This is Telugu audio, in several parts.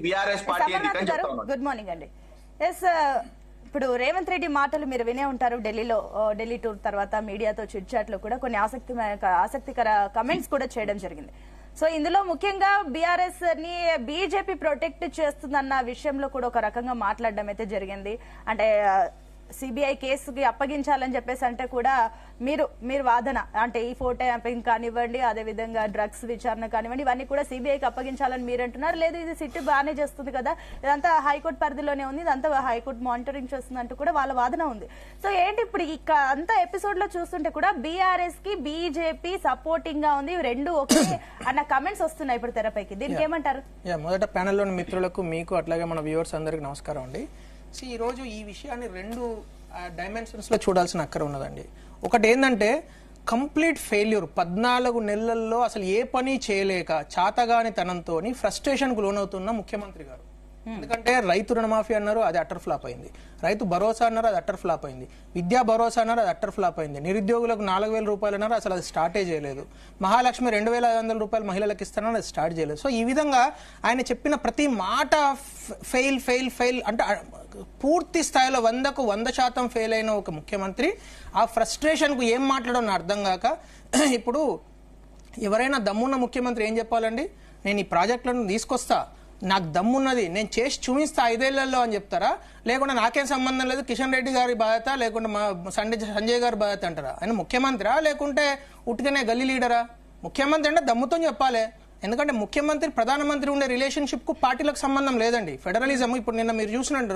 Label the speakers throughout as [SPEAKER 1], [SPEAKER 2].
[SPEAKER 1] బీఆర్ఎస్ పార్టీ
[SPEAKER 2] గుడ్ మార్నింగ్ అండి. ఎస్, ఇప్పుడు రేవంత్ రెడ్డి మాటలు మీరు వినే ఉంటారు. ఢిల్లీ టూర్ తర్వాత మీడియాతో చిట్ చాట్ లో కూడా కొన్ని ఆసక్తికర కమెంట్స్ కూడా చేయడం జరిగింది. సో ఇందులో ముఖ్యంగా బీఆర్ఎస్ ని బీజేపీ ప్రొటెక్ట్ చేస్తుందన్న విషయంలో కూడా ఒక రకంగా మాట్లాడడం అయితే జరిగింది. అంటే సిబిఐ కేసుకి అప్పగించాలని చెప్పేసి అంటే కూడా మీరు వాదన అంటే ఈ ఫోటో ట్యాంపింగ్ కానివ్వండి, అదేవిధంగా డ్రగ్స్ విచారణ కానివ్వండి, ఇవన్నీ కూడా సిబిఐకి అప్పగించాలని మీరు అంటున్నారు. లేదు, ఇది సిట్ బాగానే చేస్తుంది కదా, ఇదంతా హైకోర్టు పరిధిలోనే ఉంది, ఇదంతా హైకోర్టు మానిటరింగ్ చేస్తుంది అంటూ కూడా వాళ్ళ వాదన ఉంది. సో ఏంటి ఇప్పుడు అంతా ఎపిసోడ్ లో చూస్తుంటే కూడా బీఆర్ఎస్ కి బీజేపీ సపోర్టింగ్ గా ఉంది, రెండు ఒకే అన్న కమెంట్స్ వస్తున్నాయి ఇప్పుడు తెరపైకి. దీనికి ఏమంటారు?
[SPEAKER 3] మొదట ప్యానెల్లోని మిత్రులకు, మీకు అట్లాగే మన వ్యూవర్స్ అందరికి నమస్కారం అండి. ఈ రోజు ఈ విషయాన్ని రెండు డైమెన్షన్స్ లో చూడాల్సిన అక్కర ఉన్నదండి. ఒకటి ఏంటంటే కంప్లీట్ ఫెయిల్యూర్, 14 నెలల్లో అసలు ఏ పని చేయలేక చాతగాని తనంతో ఫ్రస్ట్రేషన్ కు లోనవుతున్న ముఖ్యమంత్రి గారు. ఎందుకంటే రైతు రుణమాఫీ అన్నారు, అది అటర్ ఫ్లాప్ అయింది. రైతు భరోసా అన్నారు, అది అటర్ ఫ్లాప్ అయింది. విద్యా భరోసా అన్నారు, అది అటర్ ఫ్లాప్ అయింది. నిరుద్యోగులకు 4,000 రూపాయలు అన్నారు, అసలు అది స్టార్టే చేయలేదు. మహాలక్ష్మి 2,500 రూపాయలు మహిళలకు ఇస్తానని అది స్టార్ట్ చేయలేదు. సో ఈ విధంగా ఆయన చెప్పిన ప్రతి మాట ఫెయిల్ అంటే పూర్తి స్థాయిలో 100కు 100% ఫెయిల్ అయిన ఒక ముఖ్యమంత్రి ఆ ఫ్రస్ట్రేషన్ కు ఏం మాట్లాడో అర్థం కాక ఇప్పుడు ఎవరైనా దమ్మున్న ముఖ్యమంత్రి ఏం చెప్పాలండి? నేను ఈ ప్రాజెక్టులను తీసుకొస్తా, నాకు దమ్మున్నది, నేను చేసి చూపిస్తా 5 ఏళ్లలో అని చెప్తారా? లేకుండా నాకేం సంబంధం లేదు, కిషన్ రెడ్డి గారి బాధ్యత, లేకుంటే మా సంజయ్ గారి బాధ్యత అంటారా? ఆయన ముఖ్యమంత్రా లేకుంటే ఉట్టిగానే గల్లీ లీడరా? ముఖ్యమంత్రి అంటే దమ్ముతో చెప్పాలి. ఎందుకంటే ముఖ్యమంత్రి ప్రధానమంత్రి ఉండే రిలేషన్షిప్ కు పార్టీలకు సంబంధం లేదండి. ఫెడరలిజం ఇప్పుడు నిన్న మీరు చూసినట్టు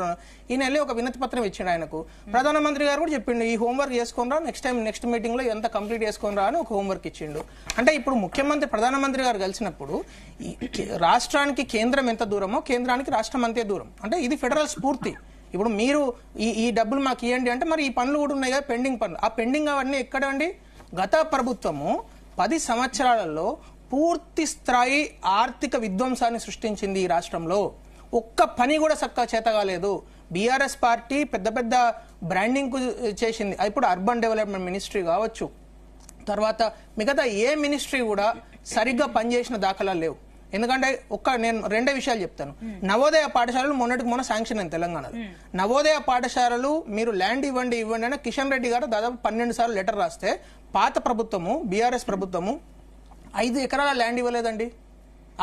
[SPEAKER 3] ఈయన వెళ్ళి ఒక వినతి పత్రం ఇచ్చిండు ఆయనకు. ప్రధానమంత్రి గారు కూడా చెప్పిండు, ఈ హోంవర్క్ చేసుకోనరా, నెక్స్ట్ మీటింగ్ లో ఎంత కంప్లీట్ చేసుకోనరా అని ఒక హోంవర్క్ ఇచ్చిండు. అంటే ఇప్పుడు ముఖ్యమంత్రి ప్రధానమంత్రి గారు కలిసినప్పుడు రాష్ట్రానికి కేంద్రం ఎంత దూరమో కేంద్రానికి రాష్ట్రం అంతే దూరం. అంటే ఇది ఫెడరల్ స్ఫూర్తి. ఇప్పుడు మీరు ఈ డబ్బులు మాకు ఇవ్వండి అంటే మరి ఈ పనులు కూడా ఉన్నాయి కదా, పెండింగ్ పనులు. ఆ పెండింగ్ అవన్నీ ఎక్కడండి? గత ప్రభుత్వము 10 సంవత్సరాలలో పూర్తి స్థాయి ఆర్థిక విధ్వంసాన్ని సృష్టించింది ఈ రాష్ట్రంలో. ఒక్క పని కూడా చక్కగా చేతగాలేదు. బీఆర్ఎస్ పార్టీ పెద్ద బ్రాండింగ్ కు చేసింది. ఇప్పుడు అర్బన్ డెవలప్మెంట్ మినిస్ట్రీ కావచ్చు, తర్వాత మిగతా ఏ మినిస్ట్రీ కూడా సరిగ్గా పనిచేసిన దాఖలా లేవు. ఎందుకంటే నేను 2 విషయాలు చెప్తాను. నవోదయ పాఠశాలలు మొన్నటికి మొన్న శాంక్షన్ అయింది తెలంగాణలో. నవోదయ పాఠశాలలు మీరు ల్యాండ్ ఇవ్వండి అని కిషన్ రెడ్డి గారు దాదాపు 12 సార్లు లెటర్ రాస్తే పాత ప్రభుత్వము బీఆర్ఎస్ ప్రభుత్వము 5 ఎకరాల ల్యాండ్ ఇవ్వలేదండి.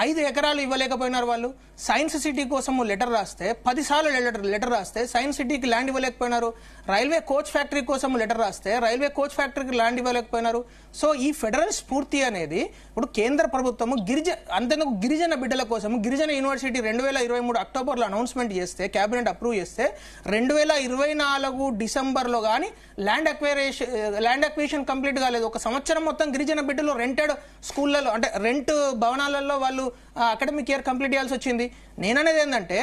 [SPEAKER 3] 5 ఎకరాలు ఇవ్వలేకపోయినారు వాళ్ళు. సైన్స్ సిటీ కోసం లెటర్ రాస్తే 10 సార్లు లెటర్ రాస్తే సైన్స్ సిటీకి ల్యాండ్ ఇవ్వలేకపోయినారు. రైల్వే కోచ్ ఫ్యాక్టరీ కోసం లెటర్ రాస్తే రైల్వే కోచ్ ఫ్యాక్టరీకి ల్యాండ్ ఇవ్వలేకపోయినారు. సో ఈ ఫెడరల్ స్ఫూర్తి అనేది ఇప్పుడు కేంద్ర ప్రభుత్వము అంతేందుకు గిరిజన బిడ్డల కోసం గిరిజన యూనివర్సిటీ 2023 అక్టోబర్లో అనౌన్స్మెంట్ చేస్తే, కేబినెట్ అప్రూవ్ చేస్తే 2024 డిసెంబర్లో కానీ ల్యాండ్ అక్విజిషన్ కంప్లీట్ కాలేదు. ఒక సంవత్సరం మొత్తం గిరిజన బిడ్డలు రెంటెడ్ స్కూళ్లలో అంటే రెంట్ భవనాలలో వాళ్ళు అకాడమిక్ ఇయర్ కంప్లీట్ చేయాల్సి వచ్చింది. నేననేది ఏంటంటే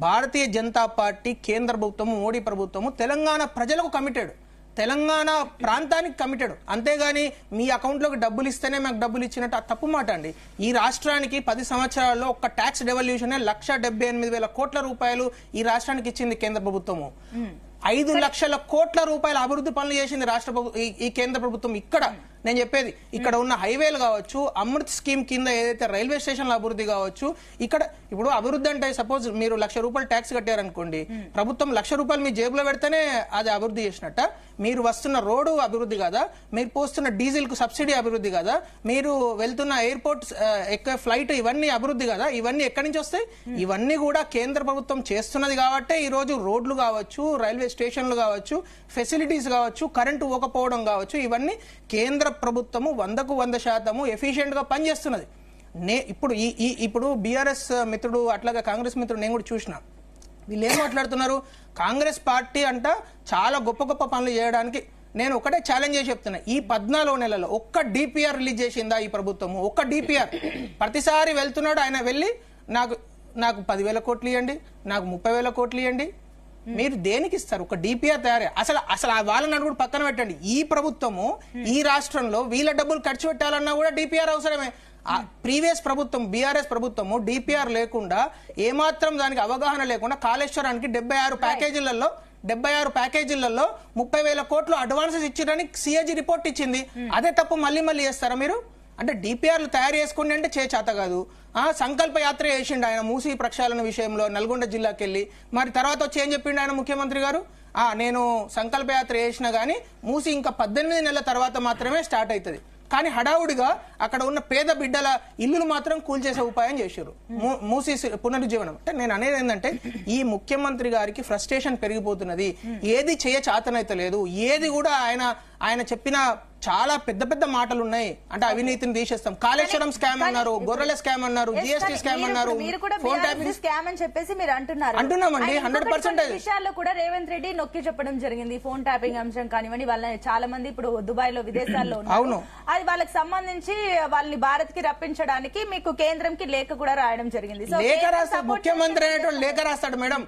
[SPEAKER 3] భారతీయ జనతా పార్టీ, కేంద్ర ప్రభుత్వము, మోడీ ప్రభుత్వము తెలంగాణ ప్రజలకు కమిటెడ్, తెలంగాణ ప్రాంతానికి కమిటెడ్. అంతేగాని మీ అకౌంట్లోకి డబ్బులు ఇస్తేనే మాకు డబ్బులు ఇచ్చినట్టు ఆ తప్పు మాట అండి. ఈ రాష్ట్రానికి 10 సంవత్సరాల్లో ఒక్క ట్యాక్స్ డెవల్యూషన్ 1,78,000 కోట్ల రూపాయలు ఈ రాష్ట్రానికి ఇచ్చింది కేంద్ర ప్రభుత్వము. 5 లక్షల కోట్ల రూపాయల అభివృద్ధి పనులు చేసింది ఈ కేంద్ర ప్రభుత్వం. ఇక్కడ నేను చెప్పేది ఇక్కడ ఉన్న హైవేలు కావచ్చు, అమృత్ స్కీమ్ కింద ఏదైతే రైల్వే స్టేషన్ల అభివృద్ధి కావచ్చు. ఇక్కడ ఇప్పుడు అభివృద్ధి అంటే సపోజ్ మీరు 1,00,000 రూపాయలు ట్యాక్స్ కట్టారనుకోండి, ప్రభుత్వం 1,00,000 రూపాయలు మీ జేబులో పెడితేనే అది అభివృద్ధి చేసినట్ట. మీరు వస్తున్న రోడ్డు అభివృద్ధి కాదా? మీరు పోస్తున్న డీజిల్ కు సబ్సిడీ అభివృద్ధి కాదా? మీరు వెళ్తున్న ఎయిర్పోర్ట్ ఎక్క ఫ్లైట్ ఇవన్నీ అభివృద్ధి కాదా? ఇవన్నీ ఎక్కడి నుంచి వస్తాయి? ఇవన్నీ కూడా కేంద్ర ప్రభుత్వం చేస్తున్నది కాబట్టే ఈ రోజు రోడ్లు కావచ్చు, రైల్వే స్టేషన్లు కావచ్చు, ఫెసిలిటీస్ కావచ్చు, కరెంటు పోకపోవడం కావచ్చు, ఇవన్నీ కేంద్ర ప్రభుత్వము 100కు 100% ఎఫిషియెంట్ గా పనిచేస్తున్నది. ఇప్పుడు బీఆర్ఎస్ మిత్రుడు అట్లాగే కాంగ్రెస్ మిత్రుడు నేను కూడా చూసిన, వీళ్ళు ఏం మాట్లాడుతున్నారు? కాంగ్రెస్ పార్టీ అంట చాలా గొప్ప పనులు చేయడానికి. నేను ఒకటే ఛాలెంజ్ చేసి చెప్తున్నా, ఈ 14 నెలల్లో ఒక్క డిపిఆర్ రిలీజ్ చేసిందా ఈ ప్రభుత్వము? ఒక్క డిపిఆర్. ప్రతిసారి వెళ్తున్నాడు ఆయన, వెళ్ళి నాకు 10,000 కోట్లు ఇవ్వండి, నాకు 30,000 కోట్లు ఇవ్వండి. మీరు దేనికి ఇస్తారు? ఒక డిపిఆర్ తయారే. అసలు వాళ్ళని అడుగుడు పక్కన పెట్టండి. ఈ ప్రభుత్వము ఈ రాష్ట్రంలో వీళ్ళ డబ్బులు ఖర్చు పెట్టాలన్నా కూడా డిపిఆర్ అవసరమే. ప్రీవియస్ ప్రభుత్వం బీఆర్ఎస్ ప్రభుత్వము డిపిఆర్ లేకుండా, ఏమాత్రం దానికి అవగాహన లేకుండా కాళేశ్వరానికి 76 ప్యాకేజీలలో 30,000 కోట్లు అడ్వాన్సెస్ ఇచ్చారని సిఏజీ రిపోర్ట్ ఇచ్చింది. అదే తప్పు మళ్ళీ చేస్తారా మీరు? అంటే డిపిఆర్లు తయారు చేసుకోండి అంటే చేత కాదు. సంకల్ప యాత్ర చేసిండు ఆయన మూసీ ప్రక్షాళన విషయంలో నల్గొండ జిల్లాకి వెళ్ళి. మరి తర్వాత వచ్చి ఏం చెప్పిండు ఆయన ముఖ్యమంత్రి గారు, నేను సంకల్ప యాత్ర చేసినా గానీ మూసీ ఇంకా 18 నెలల తర్వాత మాత్రమే స్టార్ట్ అవుతుంది. కానీ హడావుడిగా అక్కడ ఉన్న పేద బిడ్డల ఇల్లులు మాత్రం కూల్చేసే ఉపాయం చేశారు, మూసీ పునరుజ్జీవనం. అంటే నేను అనేది ఏంటంటే ఈ ముఖ్యమంత్రి గారికి ఫ్రస్ట్రేషన్ పెరిగిపోతున్నది, ఏది చేతనైతే లేదు, ఏది కూడా ఆయన చెప్పిన చాలా పెద్ద పెద్ద మాటలు ఉన్నాయి. అంటే అవినీతిని తీసేస్తాం, కాళేశ్వరం స్కామ్ అన్నారు, గొర్రెల స్కామ్ అన్నారు, జిఎస్టీ స్కామ్ అన్నారు, ఫోన్ ట్యాపింగ్
[SPEAKER 2] స్కామ్ అని చెప్పేసి మీరు
[SPEAKER 3] అంటున్నామండి. 100%
[SPEAKER 2] విషయాల్లో కూడా రేవంత్ రెడ్డి నొక్కి చెప్పడం జరిగింది. ఫోన్ ట్యాపింగ్ అంశం కానివ్వండి, వాళ్ళ చాలా మంది ఇప్పుడు దుబాయ్ లో విదేశాల్లో ఉన్నారు, అది వాళ్ళకి సంబంధించి వాళ్ళని భారత్ కి రప్పించడానికి మీకు కేంద్రంకి లేఖ కూడా రాయడం జరిగింది.
[SPEAKER 3] లేఖ రాస్తాడు ముఖ్యమంత్రి అనేటోడు, లేఖ రాస్తాడు మేడం.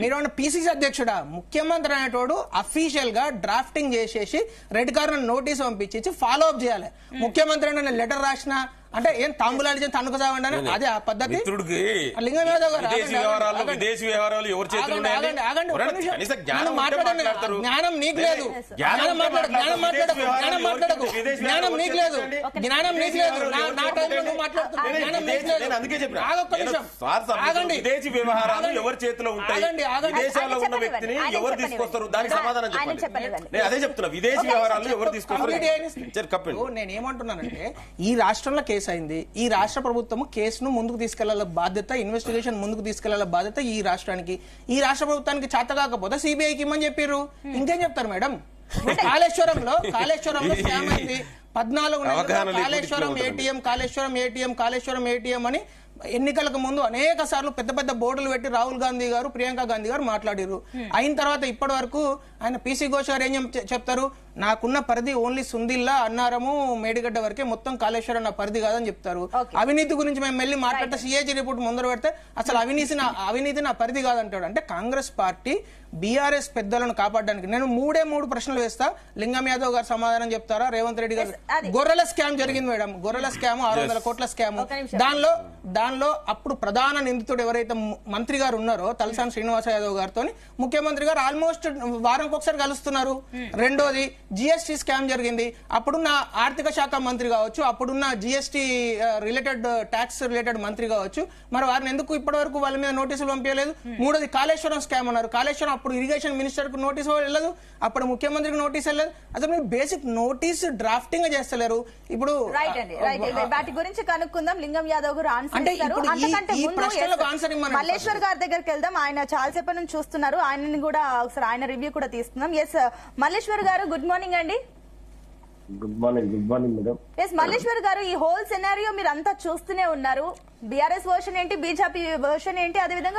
[SPEAKER 3] మీరు పిసిసి అధ్యక్షుడా? ముఖ్యమంత్రి అనేటోడు అఫీషియల్ గా డ్రాఫ్టింగ్ చేసేసి రెడ్ కార్నర్ నోటీస్ పంపించి ఫాలో అప్ చేయాలి. ముఖ్యమంత్రి అనే లెటర్ రాసిన అంటే ఏం తాంబులాలు చేసి తనుకు చావండి, అదే ఆ పద్ధతి. లింగం యాదవ్ గారు జ్ఞానం నీకు లేదు, జ్ఞానం మాట్లాడకు, జ్ఞానం నీకు లేదు, జ్ఞానం నీకు లేదు. నా టైంలో నువ్వు మాట్లాడుతున్నావు, జ్ఞానం నీకు లేదు. ఆగొక్క నిమిషం, ఆగండి,
[SPEAKER 1] విదేశీ వ్యవహారాలు ఎవరి చేతిలో ఉంటాయి, విదేశాల్లో ఉన్న వ్యక్తిని ఎవరు తీసుకొస్తారు, దానికి సమాధానం చెప్పండి. నేను అదే చెప్తున్నా, విదేశీ వ్యవహారాలు ఎవరు తీసుకొస్తారు.
[SPEAKER 3] నేనేమంటున్నానంటే ఈ రాష్ట్రంలో కేసు అయింది, ఈ రాష్ట్ర ప్రభుత్వం కేసును ముందుకు తీసుకెళ్లాల బాధ్యత, ఇన్వెస్టిగేషన్ ముందుకు తీసుకెళ్లాల బాధ్యత ఈ రాష్ట్రానికి. ఈ రాష్ట్ర ప్రభుత్వానికి చేత కాకపోతే సిబిఐకి ఇమ్మని చెప్పారు. ఇంకేం చెప్తారు మేడం? కాళేశ్వరంలో స్కామ్ అయింది, 14 నెలలు కాళేశ్వరం ఏటీఎం అని ఎన్నికలకు ముందు అనేక సార్లు పెద్ద పెద్ద బోర్డులు పెట్టి రాహుల్ గాంధీ గారు, ప్రియాంక గాంధీ గారు మాట్లాడారు. అయిన తర్వాత ఇప్పటి వరకు ఆయన పిసి ఘోష్ గారు ఏం చెప్తారు, నాకున్న పరిధి ఓన్లీ సుందిల్లా, అన్నారము, మేడిగడ్డ వరకే, మొత్తం కాళేశ్వరం నా పరిధి కాదని చెప్తారు. అవినీతి గురించి మేము మళ్ళీ మాట్లాడితే సిఏజీ రిపోర్ట్ ముందర పెడితే అసలు అవినీతి నా పరిధి కాదంటాడు. అంటే కాంగ్రెస్ పార్టీ బీఆర్ఎస్ పెద్దలను కాపాడడానికి. నేను 3 ప్రశ్నలు వేస్తా, లింగం యాదవ్ గారు సమాధానం చెప్తారా, రేవంత్ రెడ్డి గారు? గొర్రెల స్కామ్ జరిగింది మేడం, గొర్రెల స్కామ్, 600 కోట్ల స్కామ్. దానిలో అప్పుడు ప్రధాన నిందితుడు ఎవరైతే మంత్రి గారు ఉన్నారో తలసాని శ్రీనివాస యాదవ్ గారితో ముఖ్యమంత్రి గారు ఆల్మోస్ట్ వారానికి ఒకసారి కలుస్తున్నారు. రెండోది జిఎస్టీ స్కామ్ జరిగింది, అప్పుడున్న ఆర్థిక శాఖ మంత్రి కావచ్చు, అప్పుడున్న జిఎస్టీ రిలేటెడ్ ట్యాక్స్ రిలేటెడ్ మంత్రి కావచ్చు, మరి వారిని ఎందుకు ఇప్పటి వరకు వాళ్ళ మీద నోటీసులు పంపించలేదు? మూడోది కాళేశ్వరం స్కామ్ అన్నారు, కాళేశ్వరం అప్పుడు ఇరిగేషన్ మినిస్టర్ కు నోటీసు వెళ్ళదు, అప్పుడు ముఖ్యమంత్రికి నోటీస్ వెళ్ళదు. అసలు మీరు బేసిక్ నోటీస్ డ్రాఫ్టింగ్ చేస్తలేరు. ఇప్పుడు
[SPEAKER 2] వాటి గురించి కనుక్కుందాం. లింగం యాదవ్ గారు
[SPEAKER 3] అంటే ఈ ప్రశ్నలకు ఆన్సర్
[SPEAKER 2] మల్లేశ్వర్ గారి దగ్గరికి వెళ్దాం. ఆయన చాలాసేపటి నుంచి చూస్తున్నారు, ఆయనని కూడా ఒకసారి ఆయన రివ్యూ కూడా తీసుకుందాం. S Malleshwar garu, good morning అండి.
[SPEAKER 4] Good morning madam.
[SPEAKER 2] S Malleshwar garu, ఈ హోల్ సినారియో మీరు అంతా చూస్తూనే ఉన్నారు. బీఆర్ఎస్ వర్షన్ ఏంటి, బీజేపీ వర్షన్ ఏంటి, అదేవిధంగా